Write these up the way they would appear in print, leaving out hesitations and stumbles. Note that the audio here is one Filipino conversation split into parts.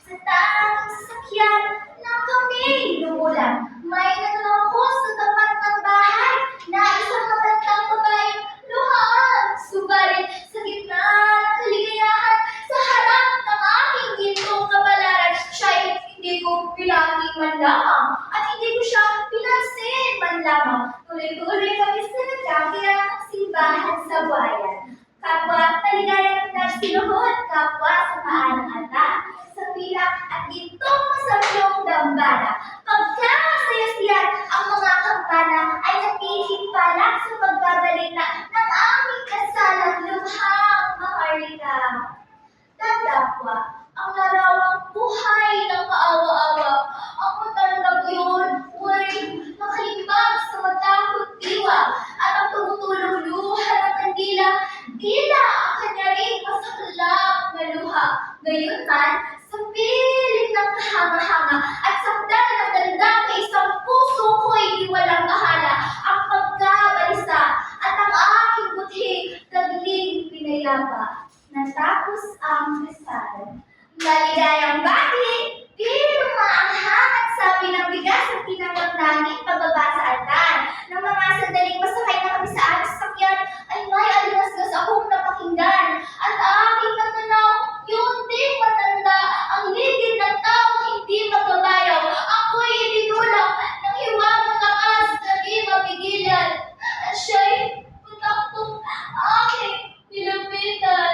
Sa tanging sasakyan na kami lumulan, may naglalakos sa tapat ng bahay na isang matandang babaeng luhaan. Subalit sa gitna ng kaligayahan, sa harap ng aking gintong kapalaran, siya'y hindi ko pinaki man lamang at hindi ko siya pinansin man lamang. Tuloy-tuloy kami sa nagkakira ng simbahan sa bayan. Kapwa taligayang nagsinuhod, kapwa sa maanang ata, sa pila at gintong masamyong dambana. Pagkakasayasiyan, ang mga kampana ay napihimpalak sa pagbabalita ng aming kasalang lubhang maharlika. Tandapwa, ang larawang buhay ng kaawa-awa, ang matandang yun, muling nakalimbag sa matakot diwa, at ang tumutulong luha ng kandila, tila ang kanya rin masaklap na luha. Gayunman, sa pilit ng kahanga-hanga at sakdal ng ganda ng isang puso ko'y di walang kahala, ang pagkabalisa at ang aking buthi tagling pinayapa. Natapos ang kasal. Maligayang bati, pero maanghang at sabi ng bigas at tinanggap namin pababa sa altar. Nang mga sandaling masakay na kami sa aming sasakyan, ay may alimasgas akong napakinggan. At aking natanaw, yun din matanda, ang ligid ng taong hindi magbabayaw. Ako'y itinulak ng hiwagang lakas na di mapigilan. At siya'y patakbong aking nilapitan.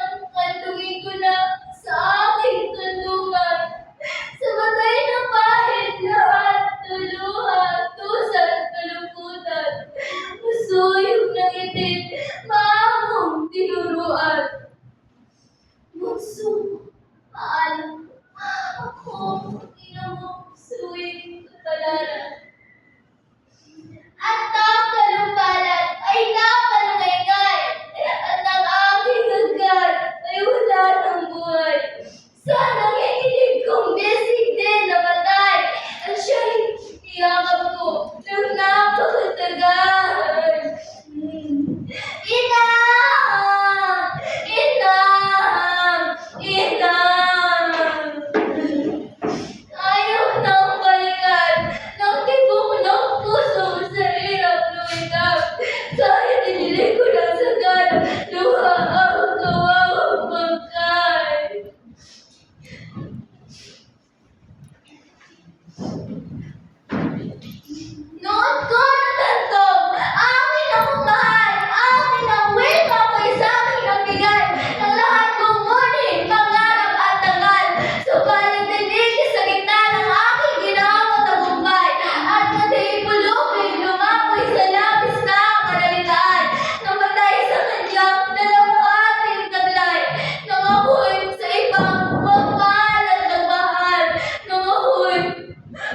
Nang kandungin ko na sa aking kandungan, sa matay ng pahit lahat, tuluha, tusan, kalungkutan, masuyong ng itin, maamong tinuruan. Bunso, paalam, ako, inamong suwing kapalaran. At ang kalumpalan ay napalangay-ngay, at ang aking hanggan ay wala ng buhay. Sanang ikinig kong bisig din na matay, at siya'y iyakap ko ng napakatagal. Inang! Inang! Inang! Ayaw nang balikan ng tibok ng puso sa hirap lumitaw. Kahit inilig ko na sa gana, luha ang kawawang bangkay. Noon ko natantong, amin akong mahal, amin ang wika ko'y sa akin ang bigay, ng lahat kong ngunit, pangarap at tangal. Subalit dinig sa gitna ng aking ginawang tagumpay, at natipulukin lumapoy sa labis na karalitaan. Namatay sa kanyang dalawating taglay, nang ako'y sa ibang magkalat ng mahal, nang ako'y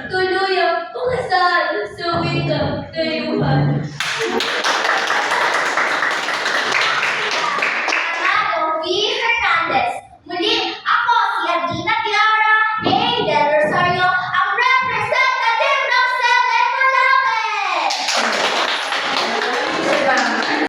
tuluyang pakasal sa wikang dayuhan. Ako, V. Hernandez. Muli, ako si Adina Tiara A. Del Rosario, ang representative ng Senate Parliament.